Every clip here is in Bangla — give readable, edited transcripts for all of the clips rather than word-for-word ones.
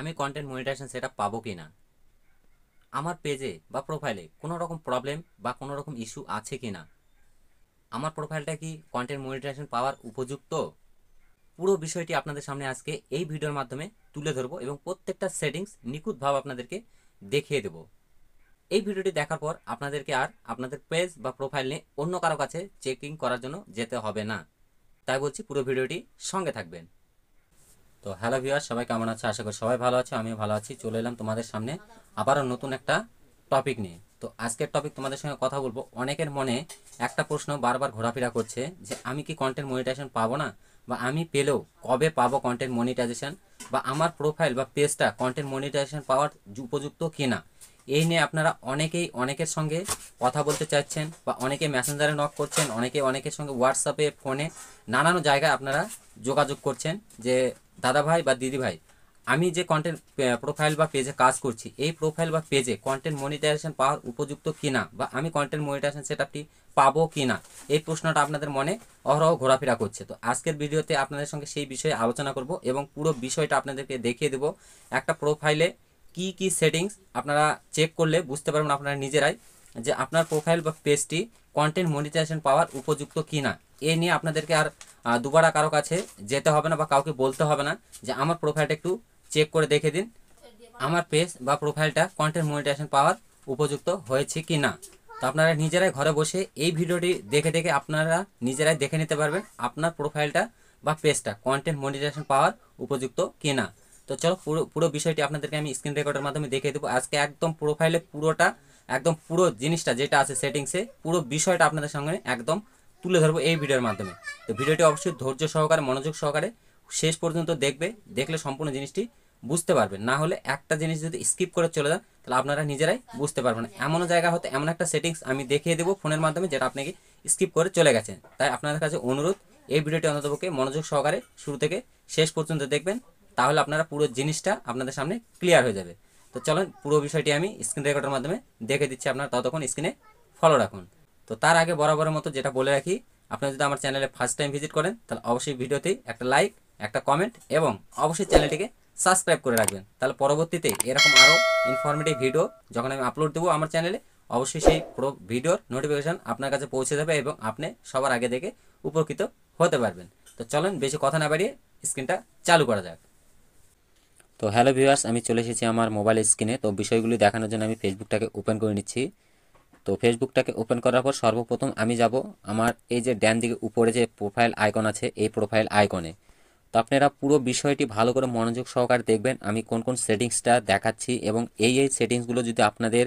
আমি কন্টেন্ট মনিটাইজেশন সেটআপ পাবো কি না, আমার পেজে বা প্রোফাইলে কোনো রকম প্রবলেম বা কোনো রকম ইস্যু আছে কি না, আমার প্রোফাইলটা কি কন্টেন্ট মনিটাইজেশন পাওয়ার উপযুক্ত, পুরো বিষয়টি আপনাদের সামনে আজকে এই ভিডিওর মাধ্যমে তুলে ধরবো এবং প্রত্যেকটা সেটিংস নিখুঁতভাবে আপনাদেরকে দেখিয়ে দেবো। এই ভিডিওটি দেখার পর আপনাদেরকে আর আপনাদের পেজ বা প্রোফাইল নিয়ে অন্য কারো কাছে চেকিং করার জন্য যেতে হবে না। তাই বলছি পুরো ভিডিওটি সঙ্গে থাকবেন। তো হ্যালো ভিউয়ার, সবাই কেমন আছে? আশা করি সবাই ভালো আছে, আমিও ভালো আছি। চলে এলাম তোমাদের সামনে আবারও নতুন একটা টপিক নিয়ে। তো আজকের টপিক তোমাদের সঙ্গে কথা বলবো। অনেকের মনে একটা প্রশ্ন বারবার ঘোরাফেরা করছে যে আমি কি কন্টেন্ট মনিটাইজেশন পাবো না, বা আমি পেলেও কবে পাবো কন্টেন্ট মনিটাইজেশন, বা আমার প্রোফাইল বা পেজটা কন্টেন্ট মনিটাইজেশন পাওয়ার উপযুক্ত কিনা। এই নিয়ে আপনারা অনেকেই অনেকের সঙ্গে কথা বলতে চাচ্ছেন, বা অনেকে মেসেঞ্জারে নক করছেন, অনেকে অনেকের সঙ্গে হোয়াটসঅ্যাপে, ফোনে, নানান জায়গায় আপনারা যোগাযোগ করছেন যে দাদা ভাই বা দিদি ভাই, আমি যে কন্টেন্ট প্রোফাইল বা পেজে কাজ করছি, এই প্রোফাইল বা পেজে কন্টেন্ট মনিটাইজেশন পাওয়ার উপযুক্ত কিনা, বা আমি কন্টেন্ট মনিটাইজেশন সেটআপটি পাবো কিনা, এই প্রশ্নটা আপনাদের মনে অহরহ ঘোরাফেরা করছে। তো আজকের ভিডিওতে আপনাদের সঙ্গে সেই বিষয়ে আলোচনা করব এবং পুরো বিষয়টা আপনাদেরকে দেখিয়ে দেবো। একটা প্রোফাইলে কি কি সেটিংস আপনারা চেক করলে বুঝতে পারবেন আপনারা নিজেরাই যে আপনার প্রোফাইল বা পেজটি কন্টেন্ট মনিটাইজেশন পাওয়ার উপযুক্ত কিনা। এ নিয়ে আপনাদেরকে আর দুবার কারো কাছে যেতে হবে না বা কাউকে বলতে হবে না যে আমার প্রোফাইলটা একটু চেক করে দেখে দিন, আমার পেজ বা প্রোফাইলটা কন্টেন্ট মনিটাইজেশন পাওয়ার উপযুক্ত হয়েছে কি না। তো আপনারা নিজেরাই ঘরে বসে এই ভিডিওটি দেখে দেখে আপনারা নিজেরাই দেখে নিতে পারবেন আপনার প্রোফাইলটা বা পেজটা কন্টেন্ট মনিটাইজেশন পাওয়ার উপযুক্ত কি না। তো চলো পুরো পুরো বিষয়টি আপনাদেরকে আমি স্ক্রিন রেকর্ডের মাধ্যমে দেখিয়ে দেবো। আজকে একদম প্রোফাইলে পুরোটা, একদম পুরো জিনিসটা যেটা আছে সেটিংসে, পুরো বিষয়টা আপনাদের সঙ্গে একদম তুলে ধরবো এই ভিডিওর মাধ্যমে। তো ভিডিওটি অবশ্যই ধৈর্য সহকারে, মনোযোগ সহকারে শেষ পর্যন্ত দেখবে, দেখলে সম্পূর্ণ জিনিসটি বুঝতে পারবেন। না হলে একটা জিনিস যদি স্কিপ করে চলে যান তাহলে আপনারা নিজেরাই বুঝতে পারবেন না। এমন জায়গা হতে এমন একটা সেটিংস আমি দেখিয়ে দেবো ফোনের মাধ্যমে যেটা আপনাকে স্কিপ করে চলে গেছেন। তাই আপনাদের কাছে অনুরোধ, এই ভিডিওটি অন্ততপক্ষে মনোযোগ সহকারে শুরু থেকে শেষ পর্যন্ত দেখবেন, তাহলে আপনারা পুরো জিনিসটা আপনাদের সামনে ক্লিয়ার হয়ে যাবে। তো চলুন পুরো বিষয়টি আমি স্ক্রিন রেকর্ডের মাধ্যমে দেখে দিচ্ছি, আপনারা ততক্ষণ স্ক্রিনে ফলো রাখুন। তো তার আগে বরাবরের মতো যেটা বলে রাখি, আপনারা যদি আমার চ্যানেলে ফার্স্ট টাইম ভিজিট করেন তাহলে অবশ্যই ভিডিওতেই একটা লাইক, একটা কমেন্ট এবং অবশ্যই চ্যানেলটিকে সাবস্ক্রাইব করে রাখবেন। তাহলে পরবর্তীতে এরকম আরও ইনফরমেটিভ ভিডিও যখন আমি আপলোড দেবো আমার চ্যানেলে, অবশ্যই সেই পুরো ভিডিওর নোটিফিকেশান আপনার কাছে পৌঁছে যাবে এবং আপনি সবার আগে দেখে উপকৃত হতে পারবেন। তো চলেন বেশি কথা না বাড়িয়ে স্ক্রিনটা চালু করা যাক। তো হ্যালো ভিউয়ার্স, আমি চলে এসেছি আমার মোবাইল স্ক্রিনে। তো বিষয়গুলি দেখানোর জন্য আমি ফেসবুকটাকে ওপেন করে নিচ্ছি। তো ফেসবুকটাকে ওপেন করার পর সর্বপ্রথম আমি যাব আমার এই যে ডান দিকে উপরে যে প্রোফাইল আইকন আছে, এই প্রোফাইল আইকনে। তো আপনারা পুরো বিষয়টি ভালো করে মনোযোগ সহকারে দেখবেন আমি কোন কোন সেটিংসটা দেখাচ্ছি, এবং এই সেটিংসগুলো যদি আপনাদের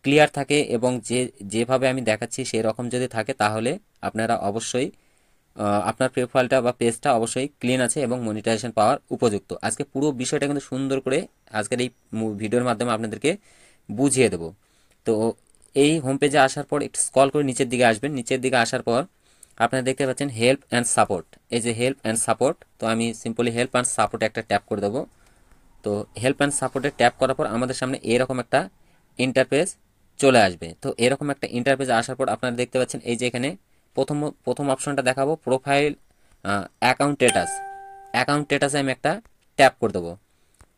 ক্লিয়ার থাকে এবং যেভাবে আমি দেখাচ্ছি সেই রকম যদি থাকে, তাহলে আপনারা অবশ্যই আপনার প্রোফাইলটা বা পেজটা অবশ্যই ক্লিন আছে এবং মনিটাইজেশন পাওয়ার উপযুক্ত। আজকে পুরো বিষয়টা কিন্তু সুন্দর করে আজকের এই ভিডিওর মাধ্যমে আপনাদেরকে বুঝিয়ে দেবো। তো এই হোম পেজে আসার পর একটু স্ক্রল করে নিচের দিকে আসবেন। নিচের দিকে আসার পর আপনারা দেখতে পাচ্ছেন হেল্প অ্যান্ড সাপোর্ট। এই যে হেল্প অ্যান্ড সাপোর্ট, তো আমি সিম্পলি হেল্প অ্যান্ড সাপোর্টে একটা ট্যাপ করে দেবো। তো হেল্প অ্যান্ড সাপোর্টে ট্যাপ করার পর আমাদের সামনে এরকম একটা ইন্টারফেস চলে আসবে। তো এরকম একটা ইন্টারফেস আসার পর আপনারা দেখতে পাচ্ছেন এই যে এখানে প্রথম প্রথম অপশনটা দেখাবো প্রোফাইল অ্যাকাউন্ট স্ট্যাটাস। অ্যাকাউন্ট স্ট্যাটাসে আমি একটা ট্যাপ করে দেবো।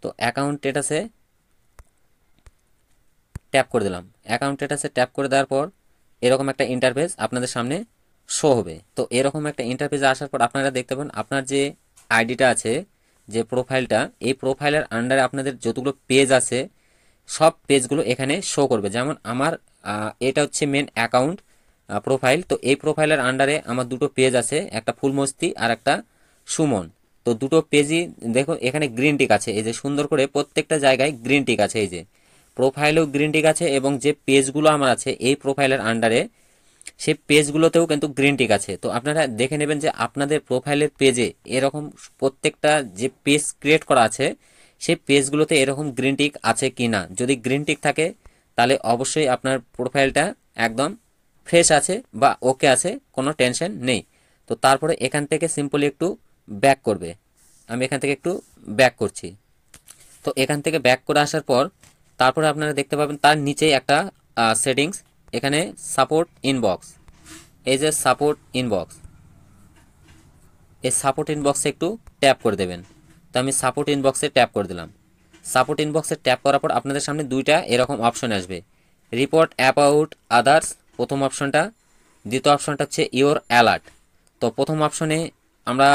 তো অ্যাকাউন্ট স্ট্যাটাসে ট্যাপ করে দিলাম। অ্যাকাউন্ট স্ট্যাটাসে ট্যাপ করে দেওয়ার পর এরকম একটা ইন্টারফেস আপনাদের সামনে শো হবে। তো এরকম একটা ইন্টারফেসে আসার পর আপনারা দেখতে পাবেন আপনার যে আইডিটা আছে, যে প্রোফাইলটা, এই প্রোফাইলের আন্ডারে আপনাদের যতগুলো পেজ আছে সব পেজগুলো এখানে শো করবে। যেমন আমার এটা হচ্ছে মেন অ্যাকাউন্ট প্রোফাইল। তো এই প্রোফাইলের আন্ডারে আমার দুটো পেজ আছে, একটা ফুলমস্তি আর একটা সুমন। তো দুটো পেজই দেখো এখানে গ্রিন টিক আছে, এই যে সুন্দর করে প্রত্যেকটা জায়গায় গ্রিন টিক আছে। এই যে প্রোফাইলেও গ্রিন টিক আছে এবং যে পেজগুলো আমার আছে এই প্রোফাইলের আন্ডারে, সেই পেজগুলোতেও কিন্তু গ্রিন টিক আছে। তো আপনারা দেখে নেবেন যে আপনাদের প্রোফাইলের পেজে এরকম প্রত্যেকটা যে পেজ ক্রিয়েট করা আছে সেই পেজগুলোতে এরকম গ্রিন টিক আছে কি না। যদি গ্রিন টিক থাকে তাহলে অবশ্যই আপনার প্রোফাইলটা একদম ফ্রেশ আছে বা ওকে আছে, কোনো টেনশন নেই। তো তারপরে এখান থেকে সিম্পলি একটু ব্যাক করবে। আমি এখান থেকে একটু ব্যাক করছি। তো এখান থেকে ব্যাক করে আসার পর তারপরে আপনারা দেখতে পাবেন তার নিচেই একটা সেটিংস, এখানে সাপোর্ট ইনবক্স। এই যে সাপোর্ট ইনবক্স, এই সাপোর্ট ইনবক্সে একটু ট্যাপ করে দেবেন। তো আমি সাপোর্ট ইনবক্সে ট্যাপ করে দিলাম। সাপোর্ট ইনবক্সে ট্যাপ করার পর আপনাদের সামনে দুইটা এরকম অপশন আসবে, রিপোর্ট অ্যাবাউট আদার্স প্রথম অপশনটা, দ্বিতীয় অপশনটা হচ্ছে ইওর অ্যালার্ট। তো প্রথম অপশনে আমরা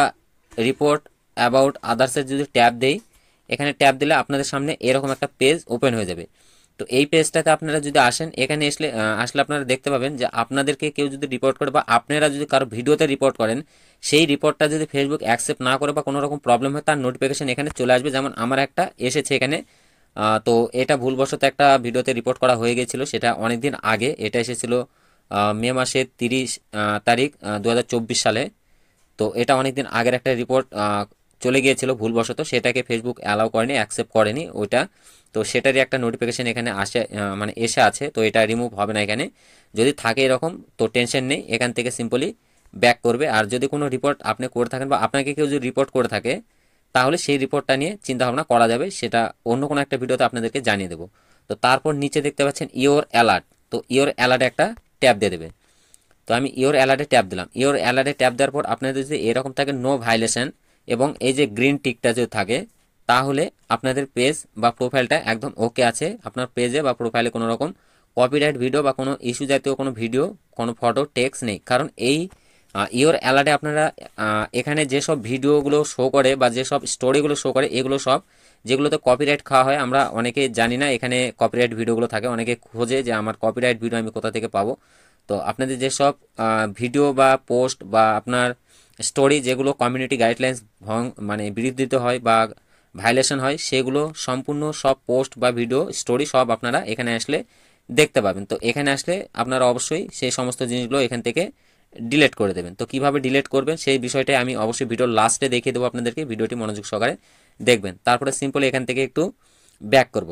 রিপোর্ট অ্যাবাউট আদার্সের যদি ট্যাপ দেই, এখানে ট্যাপ দিলে আপনাদের সামনে এরকম একটা পেজ ওপেন হয়ে যাবে। তো এই পেজটাতে আপনারা যদি আসেন, এখানে আসলে আপনারা দেখতে পাবেন যে আপনাদেরকে কেউ যদি রিপোর্ট করে বা আপনারা যদি কারো ভিডিওতে রিপোর্ট করেন, সেই রিপোর্টটা যদি ফেসবুক অ্যাকসেপ্ট না করে বা কোনো রকম প্রবলেম হয়, তার নোটিফিকেশন এখানে চলে আসবে। যেমন আমার একটা এসেছে এখানে, তো এটা ভুলবশত একটা ভিডিওতে রিপোর্ট করা হয়ে গেছিলো, সেটা অনেক দিন আগে, এটা এসেছিল মে মাসের 30 তারিখ 2024 সালে। তো এটা অনেক দিন আগের একটা রিপোর্ট চলে গিয়েছিল ভুলবশত, সেটাকে ফেসবুক অ্যালাউ করেনি, অ্যাকসেপ্ট করেনি ওইটা। তো সেটারই একটা নোটিফিকেশন এখানে আসে, মানে এসে আছে। তো এটা রিমুভ হবে না এখানে, যদি থাকে এরকম তো টেনশন নেই, এখান থেকে সিম্পলি ব্যাক করবে। আর যদি কোনো রিপোর্ট আপনি করে থাকেন বা আপনাকে কেউ যদি রিপোর্ট করে থাকে, তাহলে সেই রিপোর্টটা নিয়ে চিন্তাভাবনা করা যাবে, সেটা অন্য কোনো একটা ভিডিওতে আপনাদেরকে জানিয়ে দেবো। তো তারপর নিচে দেখতে পাচ্ছেন ইওর অ্যালার্ট, তো ইওর অ্যালার্টে একটা ট্যাপ দিয়ে দেবে। তো আমি ইওর অ্যালার্টে ট্যাপ দিলাম। ইওর অ্যালার্টে ট্যাপ দেওয়ার পর আপনাদের যদি এরকম থাকে নো ভাইলেশন এবং এই যে গ্রিন টিকটা যদি থাকে, তাহলে আপনাদের পেজ বা প্রোফাইলটা একদম ওকে আছে। আপনার পেজে বা প্রোফাইলে কোনো রকম কপিরাইট ভিডিও বা কোনো ইস্যু জাতীয় কোনো ভিডিও, কোনো ফটো, টেক্সট নেই। কারণ এই ইওর অ্যালার্টে আপনারা এখানে যেসব ভিডিওগুলো শো করে বা যেসব স্টোরিগুলো শো করে, এগুলো সব যেগুলোতে কপিরাইট খাওয়া হয়, আমরা অনেকে জানি না এখানে কপিরাইট ভিডিওগুলো থাকে, অনেকে খোঁজে যে আমার কপিরাইট ভিডিও আমি কোথা থেকে পাবো। তো আপনাদের যেসব ভিডিও বা পোস্ট বা আপনার স্টোরি যেগুলো কমিউনিটি গাইডলাইন্স মানে বিরুদ্ধিত হয় বা ভাইলেশন হয়, সেগুলো সম্পূর্ণ সব পোস্ট বা ভিডিও স্টোরি সব আপনারা এখানে আসলে দেখতে পাবেন। তো এখানে আসলে আপনারা অবশ্যই সেই সমস্ত জিনিসগুলো এখান থেকে ডিলিট করে দেবেন। তো কিভাবে ডিলিট করবেন সেই বিষয়টাই আমি অবশ্যই ভিডিওর লাস্টে দেখিয়ে দেবো আপনাদেরকে, ভিডিওটি মনোযোগ সহকারে দেখবেন। তারপরে সিম্পলি এখান থেকে একটু ব্যাক করব।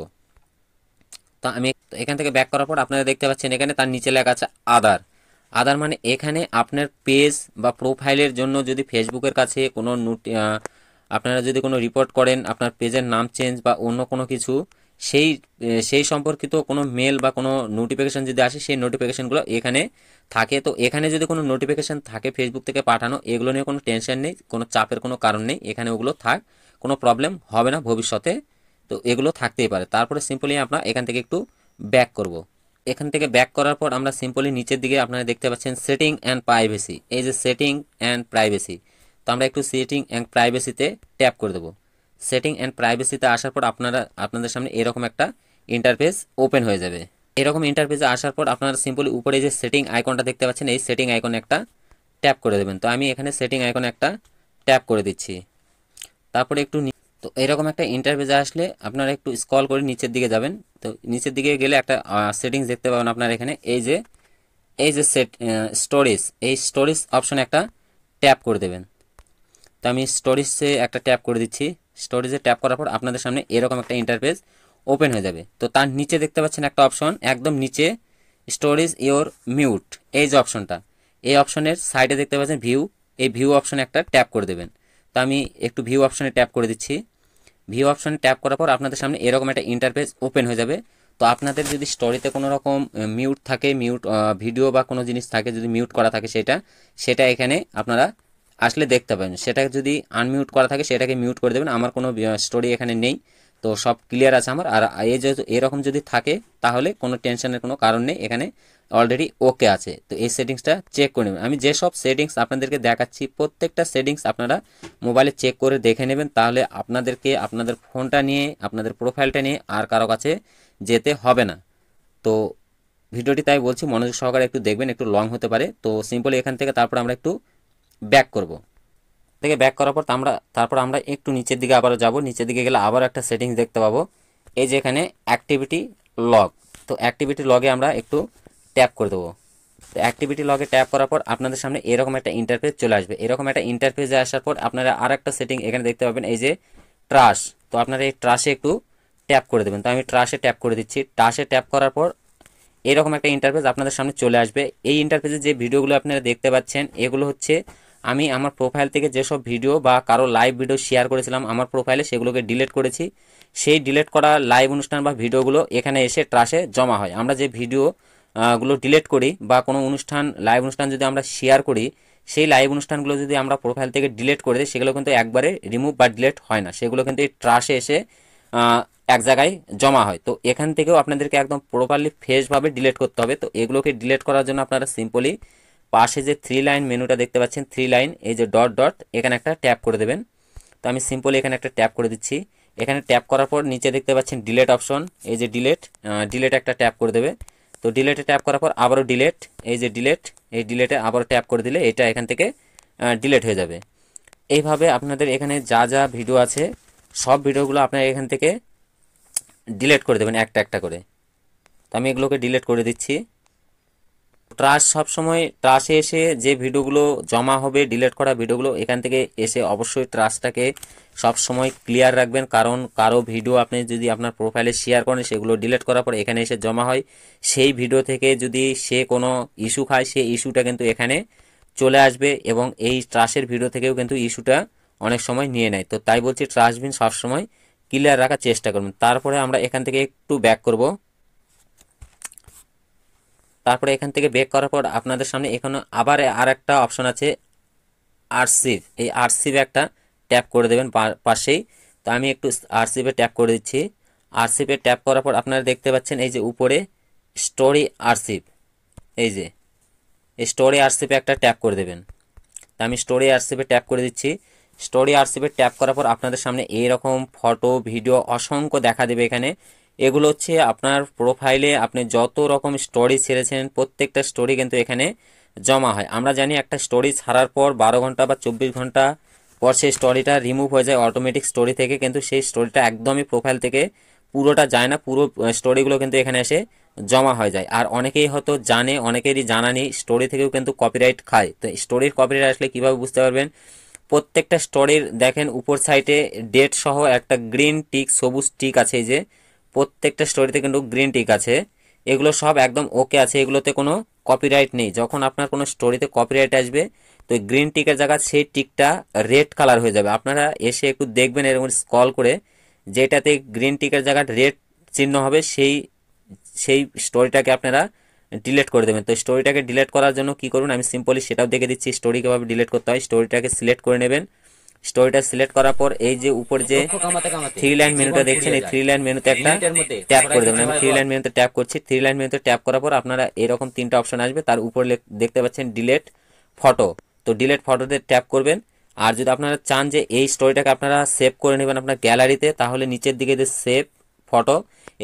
তো আমি এখান থেকে ব্যাক করার পর আপনারা দেখতে পাচ্ছেন এখানে তার নিচে লেখা আছে আদার। আদার মানে এখানে আপনার পেজ বা প্রোফাইলের জন্য যদি ফেসবুকের কাছে কোনো আপনারা যদি কোনো রিপোর্ট করেন, আপনার পেজের নাম চেঞ্জ বা অন্য কোনো কিছু, সেই সেই সম্পর্কিত কোনো মেল বা কোনো নোটিফিকেশান যদি আসে, সেই নোটিফিকেশানগুলো এখানে থাকে। তো এখানে যদি কোনো নোটিফিকেশান থাকে ফেসবুক থেকে পাঠানো, এগুলো নিয়ে কোনো টেনশন নেই, কোনো চাপের কোনো কারণ নেই, এখানে ওগুলো থাক, কোনো প্রবলেম হবে না ভবিষ্যতে। তো এগুলো থাকতেই পারে। তারপরে সিম্পলি আমরা এখান থেকে একটু ব্যাক করব। এখান থেকে ব্যাক করার পর আমরা সিম্পলি নিচের দিকে আপনারা দেখতে পাচ্ছেন সেটিং অ্যান্ড প্রাইভেসি, এই যে সেটিং অ্যান্ড প্রাইভেসি, তো আমরা একটু সেটিং অ্যান্ড প্রাইভেসিতে ট্যাপ করে দেবো। সেটিং অ্যান্ড প্রাইভেসিতে আসার পর আপনাদের সামনে এরকম একটা ইন্টারফেস ওপেন হয়ে যাবে। এরকম ইন্টারফেসে আসার পর আপনারা সিম্পলি উপরে যে সেটিং আইকনটা দেখতে পাচ্ছেন, এই সেটিং আইকনে একটা ট্যাপ করে দেবেন। তো আমি এখানে সেটিং আইকনে একটা ট্যাপ করে দিচ্ছি। তারপরে একটু তো এরকম একটা ইন্টারফেসে আসলে আপনারা একটু স্ক্রল করে নিচের দিকে যাবেন। তো নিচের দিকে গেলে একটা সেটিংস দেখতে পাবেন আপনারা এখানে, এই যে স্টোরেজ, এই স্টোরেজ অপশনে একটা ট্যাপ করে দেবেন। তো আমি স্টোরেজে একটা ট্যাপ করে দিচ্ছি। স্টোরেজে ট্যাপ করার পর আপনাদের সামনে এরকম একটা ইন্টারফেস ওপেন হয়ে যাবে। তো তার নিচে দেখতে পাচ্ছেন একটা অপশন, একদম নিচে স্টোরেজ ইওর মিউট, এই যে অপশনটা, এই অপশনের সাইডে দেখতে পাচ্ছেন ভিউ, এই ভিউ অপশনে একটা ট্যাপ করে দেবেন। তো আমি একটু ভিউ অপশনে ট্যাপ করে দিচ্ছি। ভিউ অপশনে ট্যাপ করার পর আপনাদের সামনে এরকম একটা ইন্টারফেস ওপেন হয়ে যাবে। তো আপনাদের যদি স্টোরিতে কোনো রকম মিউট থাকে, মিউট ভিডিও বা কোনো জিনিস থাকে, যদি মিউট করা থাকে সেটা এখানে আপনারা আসলে দেখতে পাবেন। সেটা যদি আনমিউট করা থাকে সেটাকে মিউট করে দেবেন। আমার কোনো স্টোরি এখানে নেই, তো সব ক্লিয়ার আছে আমার। আর এই যে এরকম যদি থাকে তাহলে কোনো টেনশনের কোনো কারণ নেই, এখানে অলরেডি ওকে আছে। তো এই সেটিংসটা চেক করে নেবেন। আমি যেসব সেটিংস আপনাদেরকে দেখাচ্ছি প্রত্যেকটা সেটিংস আপনারা মোবাইলে চেক করে দেখে নেবেন, তাহলে আপনাদেরকে আপনাদের ফোনটা নিয়ে, আপনাদের প্রোফাইলটা নিয়ে আর কারো কাছে যেতে হবে না। তো ভিডিওটি তাই বলছি মনোযোগ সহকারে একটু দেখবেন, একটু লং হতে পারে। তো সিম্পলি এখান থেকে তারপর আমরা একটু ব্যাক করব। থেকে ব্যাক করার পর তারপর আমরা একটু নিচের দিকে আবারও যাব। নিচের দিকে গেলে আবার একটা সেটিংস দেখতে পাবো, এই যে এখানে অ্যাক্টিভিটি লগ। তো অ্যাক্টিভিটি লগে আমরা একটু ট্যাপ করে দেবো। তো অ্যাক্টিভিটি লগে ট্যাপ করার পর আপনাদের সামনে এরকম একটা ইন্টারফেস চলে আসবে। এরকম একটা ইন্টারফেসে আসার পর আপনারা আর একটা সেটিং এখানে দেখতে পাবেন, এই যে ট্রাশ। তো আপনারা এই ট্রাশে একটু ট্যাপ করে দেবেন। তো আমি ট্রাশে ট্যাপ করে দিচ্ছি। ট্রাশে ট্যাপ করার পর এরকম একটা ইন্টারফেস আপনাদের সামনে চলে আসবে। এই ইন্টারফেসে যে ভিডিওগুলো আপনারা দেখতে পাচ্ছেন, এগুলো হচ্ছে আমি আমার প্রোফাইল থেকে যেসব ভিডিও বা কারো লাইভ ভিডিও শেয়ার করেছিলাম আমার প্রোফাইলে, সেগুলোকে ডিলিট করেছি। সেই ডিলিট করা লাইভ অনুষ্ঠান বা ভিডিওগুলো এখানে এসে ট্রাশে জমা হয়। আমরা যে ভিডিও গুলো ডিলিট করি বা কোনো অনুষ্ঠান, লাইভ অনুষ্ঠান যদি আমরা শেয়ার করি, সেই লাইভ অনুষ্ঠানগুলো যদি আমরা প্রোফাইল থেকে ডিলিট করে দিই, সেগুলো কিন্তু একবারে রিমুভ বা ডিলিট হয় না, সেগুলো কিন্তু এই ট্রাশে এসে এক জায়গায় জমা হয়। তো এখান থেকেও আপনাদেরকে একদম প্রপারলি ফ্রেশভাবে ডিলিট করতে হবে। তো এগুলোকে ডিলিট করার জন্য আপনারা সিম্পলি পাশে যে 3 লাইন মেনুটা দেখতে পাচ্ছেন, 3 লাইন, এই যে ডট ডট, এখানে একটা ট্যাপ করে দেবেন। তো আমি সিম্পলি এখানে একটা ট্যাপ করে দিচ্ছি। এখানে ট্যাপ করার পর নিচে দেখতে পাচ্ছেন ডিলেট অপশন, এই যে ডিলেট একটা ট্যাপ করে দেবে। তো ডিলেটে ট্যাপ করার পর আবারও ডিলেট, এই যে ডিলেট, এই ডিলেটে আবারও ট্যাপ করে দিলে এটা এখান থেকে ডিলেট হয়ে যাবে। এইভাবে আপনাদের এখানে যা যা ভিডিও আছে সব ভিডিওগুলো আপনারা এখান থেকে ডিলেট করে দেবেন একটা একটা করে। তো আমি এগুলোকে ডিলেট করে দিচ্ছি। সবসময় ট্রাশে এসে যে ভিডিওগুলো জমা হবে, ডিলিট করা ভিডিওগুলো এখান থেকে এসে অবশ্যই ট্রাশটাকে সবসময় ক্লিয়ার রাখবেন, কারণ কারো ভিডিও আপনি যদি আপনার প্রোফাইলে শেয়ার করেন, সেগুলো ডিলিট করার পর এখানে এসে জমা হয়, সেই ভিডিও থেকে যদি সে কোনো ইস্যু খায়, সেই ইস্যুটা কিন্তু এখানে চলে আসবে এবং এই ট্রাশের ভিডিও থেকেও কিন্তু ইস্যুটা অনেক সময় নিয়ে নেয়। তো তাই বলছি ট্রাশবিন সবসময় ক্লিয়ার রাখার চেষ্টা করবেন। তারপরে আমরা এখান থেকে একটু ব্যাক করব। তারপরে এখান থেকে ব্যাক করার পর আপনাদের সামনে এখানে আবার আর একটা অপশন আছে আর্সিভ, এই আর্সিভে একটা ট্যাপ করে দেবেন পাশেই। তো আমি একটু আর্সিভে ট্যাপ করে দিচ্ছি। আর্সিভে ট্যাপ করার পর আপনারা দেখতে পাচ্ছেন এই যে উপরে স্টোরি আর্সিভ, এই যে এই স্টোরি আর্সিভে একটা ট্যাপ করে দেবেন। তো আমি স্টোরি আর্সিভে ট্যাপ করে দিচ্ছি। স্টোরি আর্সিভে ট্যাপ করার পর আপনাদের সামনে এইরকম ফটো ভিডিও অসংখ্য দেখা দেবে। এখানে এগুলো হচ্ছে আপনার প্রোফাইলে আপনি যত রকম স্টোরি ছেড়েছেন প্রত্যেকটা স্টোরি কিন্তু এখানে জমা হয়। আমরা জানি একটা স্টোরি ছাড়ার পর 12 ঘন্টা বা 24 ঘন্টা পর সেই স্টোরিটা রিমুভ হয়ে যায় অটোমেটিক স্টোরি থেকে, কিন্তু সেই স্টোরিটা একদমই প্রোফাইল থেকে পুরোটা যায় না, পুরো স্টোরিগুলো কিন্তু এখানে এসে জমা হয়ে যায়। আর অনেকেই হয়তো জানে, অনেকেরই জানা নেই স্টোরি থেকেও কিন্তু কপিরাইট খায়। তো স্টোরির কপিরাইট আসলে কীভাবে বুঝতে পারবেন? প্রত্যেকটা স্টোরির দেখেন উপর সাইডে ডেট সহ একটা গ্রিন টিক, সবুজ টিক আছে, এই যে প্রত্যেকটা স্টোরিতে কিন্তু গ্রিন টিক আছে, এগুলো সব একদম ওকে আছে, এগুলোতে কোনো কপিরাইট নেই। যখন আপনার কোনো স্টোরিতে কপিরাইট আসবে তো গ্রিন টিকের জায়গায় সেই টিকটা রেড কালার হয়ে যাবে। আপনারা এসে একটু দেখবেন এরকম স্ক্রল করে, যেটাতে গ্রিন টিকের জায়গায় রেড চিহ্ন হবে সেই সেই স্টোরিটাকে আপনারা ডিলিট করে দেবেন। তো স্টোরিটাকে ডিলিট করার জন্য কি করুন, আমি সিম্পলি সেটাও দেখে দিচ্ছি স্টোরি কীভাবে ডিলিট করতে হয়। স্টোরিটাকে সিলেক্ট করে নেবেন। স্টোরিটা সিলেক্ট করার পর এই যে উপর যে 3 লাইন মেনুটা দেখছেন, এই 3 লাইন মেনুতে একটা ট্যাপ করে দেবেন। আমি 3 লাইন মেনুতে ট্যাপ করছি। 3 লাইন মেনুতে ট্যাপ করার পর আপনারা এরকম 3টা অপশন আসবে, তার উপরে দেখতে পাচ্ছেন ডিলিট ফটো। তো ডিলিট ফটোতে ট্যাপ করবেন। আর যদি আপনারা চান যে এই স্টোরিটাকে আপনারা সেভ করে নেবেন আপনার গ্যালারিতে, তাহলে নিচের দিকে যে সেভ ফটো,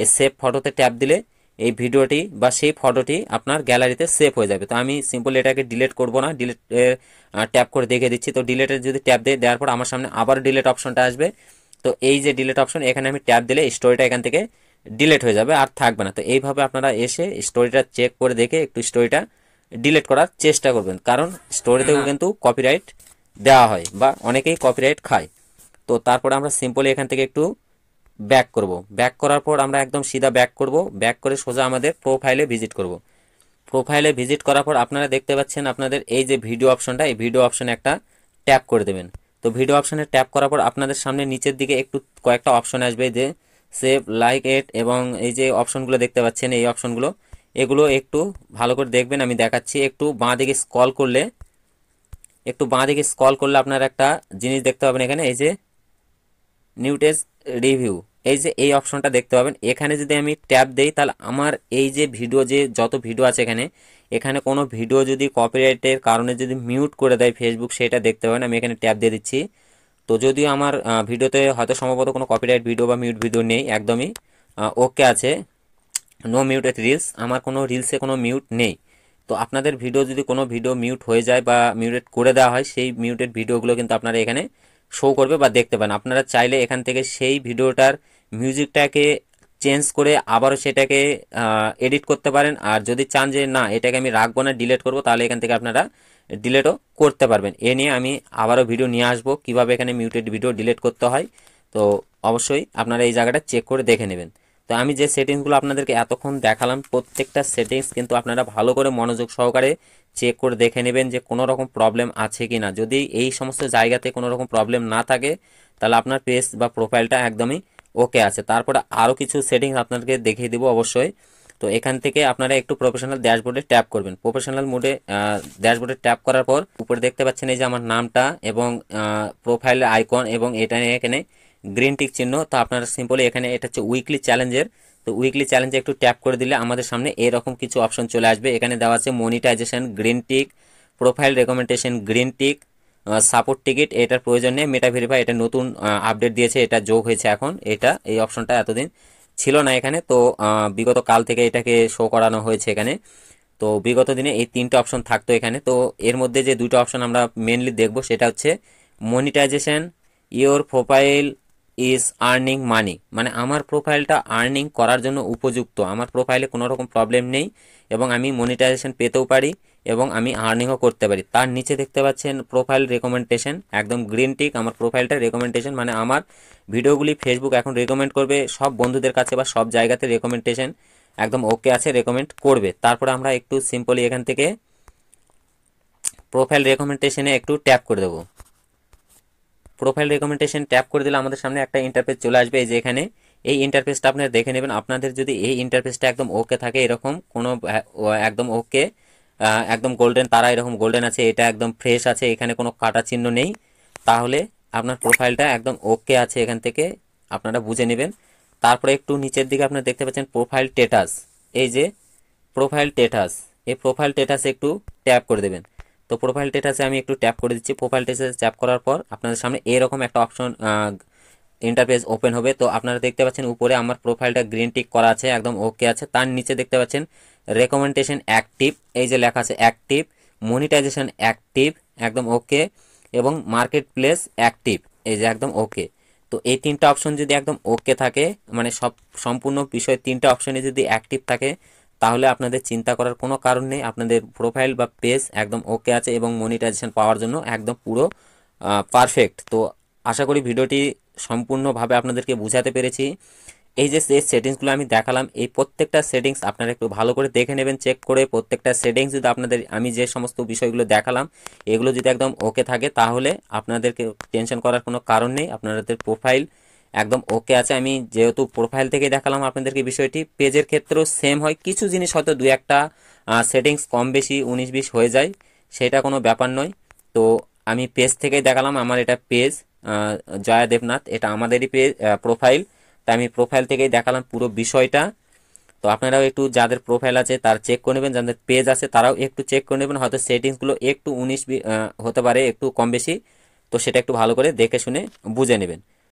এই সেভ ফটোতে ট্যাপ দিলে এই ভিডিওটি বা সেই ফটোটি আপনার গ্যালারিতে সেভ হয়ে যাবে। তো আমি সিম্পল এটাকে ডিলিট করব না, ডিলিট ট্যাপ করে দেখে দিচ্ছি। তো ডিলিটের যদি ট্যাপ দেওয়ার পর আমার সামনে আবার ডিলিট অপশনটা আসবে। তো এই যে ডিলিট অপশন, এখানে আমি ট্যাপ দিলে স্টোরিটা এখান থেকে ডিলিট হয়ে যাবে, আর থাকবে না। তো এইভাবে আপনারা এসে স্টোরিটা চেক করে দেখে একটু স্টোরিটা ডিলিট করার চেষ্টা করবেন, কারণ স্টোরিতেও কিন্তু কপিরাইট দেওয়া হয় বা অনেকেই কপিরাইট খায়। তো তারপরে আমরা সিম্পলি এখান থেকে একটু ব্যাক করব। ব্যাক করার পর আমরা একদম সিধা ব্যাক করব। ব্যাক করে সোজা আমাদের প্রোফাইলে ভিজিট করব। প্রোফাইলে ভিজিট করার পর আপনারা দেখতে পাচ্ছেন আপনাদের এই যে ভিডিও অপশনটা, এই ভিডিও অপশনে একটা ট্যাপ করে দেবেন। তো ভিডিও অপশনে ট্যাপ করার পর আপনাদের সামনে নিচের দিকে একটু কয়েকটা অপশন আসবে, যে সেভ, লাইক এট, এবং এই যে অপশনগুলো দেখতে পাচ্ছেন এই অপশনগুলো, এগুলো একটু ভালো করে দেখবেন, আমি দেখাচ্ছি। একটু বাঁ দিকে স্ক্রল করলে আপনারা একটা জিনিস দেখতে পাবেন এখানে, এই যে নিউটেজ রিভিউ, এই যে এই অপশনটা দেখতে পাবেন। এখানে যদি আমি ট্যাপ দেই তাহলে আমার এই যে ভিডিও, যে যত ভিডিও আছে এখানে কোনো ভিডিও যদি কপিরাইটের কারণে যদি মিউট করে দেয় ফেসবুক, সেটা দেখতে পাবেন। আমি এখানে ট্যাপ দিয়ে দিচ্ছি। তো যদিও আমার ভিডিওতে হয়তো সম্ভবত কোনো কপিরাইট ভিডিও বা মিউট ভিডিও নেই, একদমই ওকে আছে, নো মিউটেড রিলস, আমার কোনো রিলসে কোনো মিউট নেই। তো আপনাদের ভিডিও যদি কোনো ভিডিও মিউট হয়ে যায় বা মিউটেড করে দেওয়া হয়, সেই মিউটেড ভিডিওগুলো কিন্তু আপনারা এখানে শো করবে বা দেখতে পান। আপনারা চাইলে এখান থেকে সেই ভিডিওটার মিউজিকটাকে চেঞ্জ করে আবারও সেটাকে এডিট করতে পারেন। আর যদি চান যে না এটাকে আমি রাখবো না, ডিলিট করব, তাহলে এখান থেকে আপনারা ডিলিটও করতে পারবেন। এ নিয়ে আমি আবারও ভিডিও নিয়ে আসবো কীভাবে এখানে মিউটেড ভিডিও ডিলিট করতে হয়। তো অবশ্যই আপনারা এই জায়গাটা চেক করে দেখে নেবেন। তো আমি যে সেটিংসগুলো আপনাদেরকে এতক্ষণ দেখালাম, প্রত্যেকটা সেটিংস কিন্তু আপনারা ভালো করে মনোযোগ সহকারে চেক করে দেখে নেবেন যে কোনো রকম প্রবলেম আছে কি না। যদি এই সমস্ত জায়গাতে কোনো রকম প্রবলেম না থাকে, তাহলে আপনার পেজ বা প্রোফাইলটা একদমই ওকে আছে। তারপরে আরও কিছু সেটিংস আপনাদেরকে দেখিয়ে দেবো অবশ্যই। তো এখান থেকে আপনারা একটু প্রফেশনাল ড্যাশবোর্ডে ট্যাপ করবেন। প্রফেশনাল মোডে ড্যাশবোর্ডে ট্যাপ করার পর উপরে দেখতে পাচ্ছেন এই যে আমার নামটা এবং প্রোফাইলের আইকন, এবং এটা এখানে গ্রিন টিক চিহ্ন। তো আপনারা সিম্পলি এখানে এটা হচ্ছে উইকলি চ্যালেঞ্জের, তো উইকলি চ্যালেঞ্জে একটু ট্যাপ করে দিলে আমাদের সামনে এরকম কিছু অপশন চলে আসবে। এখানে দেওয়া আছে monetization green tick, profile recommendation green tick, support ticket এটার প্রয়োজন নেই, মেটা ভেরিফাই এটা নতুন আপডেট দিয়েছে, এটা যোগ হয়েছে এখন, এটা এই অপশনটা এতদিন ছিল না এখানে। তো বিগত কাল থেকে এটাকে শো করানো হয়েছে এখানে। তো বিগত দিনে এই তিনটে অপশন থাকতো এখানে। তো এর মধ্যে যে দুটো অপশন আমরা মেনলি দেখব সেটা হচ্ছে monetization your profile is earning money, মানে আমার প্রোফাইলটা আর্নিং করার জন্য উপযুক্ত, আমার প্রোফাইলে কোনো রকম প্রবলেম নেই এবং আমি মনিটাইজেশন পেতেও পারি এবং আমি আর্নিংও করতে পারি। তার নিচে দেখতে পাচ্ছেন প্রোফাইল রেকমেন্ডেশন, একদম গ্রিন টিক, আমার প্রোফাইলটা রেকমেন্ডেশন, মানে আমার ভিডিওগুলি ফেসবুক এখন রেকমেন্ড করবে সব বন্ধুদের কাছে বা সব জায়গাতে রেকমেন্ডেশন একদম ওকে আছে, রেকমেন্ড করবে। তারপরে আমরা একটু সিম্পলি এখান থেকে প্রোফাইল রেকমেন্ডেশনে একটু ট্যাপ করে দেবো। প্রোফাইল রেকমেন্ডেশন ট্যাপ করে দিলে আমাদের সামনে একটা ইন্টারফেস চলে আসবে। এই যে এখানে এই ইন্টারফেসটা আপনারা দেখে নেবেন। আপনাদের যদি এই ইন্টারফেসটা একদম ওকে থাকে, এরকম কোনো একদম ওকে, একদম গোল্ডেন, তারা এরকম গোল্ডেন আছে, এটা একদম ফ্রেশ আছে, এখানে কোনো কাটা চিহ্ন নেই, তাহলে আপনার প্রোফাইলটা একদম ওকে আছে, এখান থেকে আপনারা বুঝে নেবেন। তারপরে একটু নিচের দিকে আপনারা দেখতে পাচ্ছেন প্রোফাইল স্ট্যাটাস, এই যে প্রোফাইল স্ট্যাটাস, এই প্রোফাইল স্ট্যাটাসে একটু ট্যাপ করে দেবেন। তো প্রোফাইল স্ট্যাটাসে আমি একটু ট্যাপ করে দিচ্ছি। প্রোফাইল স্ট্যাটাসে ট্যাপ করার পর আপনাদের সামনে এরকম একটা অপশন ইন্টারফেস ওপেন হবে। তো আপনারা দেখতে পাচ্ছেন উপরে আমার প্রোফাইলটা গ্রিন টিক করা আছে, একদম ওকে আছে। তার নিচে দেখতে পাচ্ছেন রেকমেন্ডেশন অ্যাক্টিভ, এই যে লেখা আছে অ্যাক্টিভ, মনিটাইজেশন অ্যাক্টিভ একদম ওকে, এবং মার্কেট প্লেস অ্যাক্টিভ, এই যে একদম ওকে। তো এই তিনটা অপশন যদি একদম ওকে থাকে, মানে সম্পূর্ণ বিষয় তিনটা অপশনে যদি অ্যাক্টিভ থাকে, তাহলে আপনাদের চিন্তা করার কোনো কারণ নেই, আপনাদের প্রোফাইল বা পেজ একদম ওকে আছে এবং মনিটাইজেশন পাওয়ার জন্য একদম পুরো পারফেক্ট। তো আশা করি ভিডিওটি সম্পূর্ণভাবে আপনাদেরকে বোঝাতে পেরেছি। এই যে সেটিংসগুলো আমি দেখালাম, এই প্রত্যেকটা সেটিংস আপনারা একটু ভালো করে দেখে নেবেন, চেক করে। প্রত্যেকটা সেটিংস যদি আপনাদের, আমি যে সমস্ত বিষয়গুলো দেখালাম এগুলো যদি একদম ওকে থাকে, তাহলে আপনাদেরকে টেনশন করার কোনো কারণ নেই, আপনাদের প্রোফাইল একদম ওকে আছে। আমি যেহেতু প্রোফাইল থেকে দেখালাম আপনাদেরকে বিষয়টি, পেজের ক্ষেত্রেও সেম হয়, কিছু জিনিস হয়তো দু একটা সেটিংস কম বেশি 19-20 হয়ে যায়, সেটা কোনো ব্যাপার নয়। তো আমি পেজ থেকেই দেখালাম, আমার এটা পেজ জয়া দেবনাথ, এটা আমাদেরই পেজ প্রোফাইল, তাই আমি প্রোফাইল থেকেই দেখালাম পুরো বিষয়টা। তো আপনারাও একটু যাদের প্রোফাইল আছে তার চেক করে নেবেন, যাদের পেজ আছে তারাও একটু চেক করে নেবেন, হয়তো সেটিংসগুলো একটু 19-20 হতে পারে, একটু কম বেশি, তো সেটা একটু ভালো করে দেখে শুনে বুঝে নেবেন।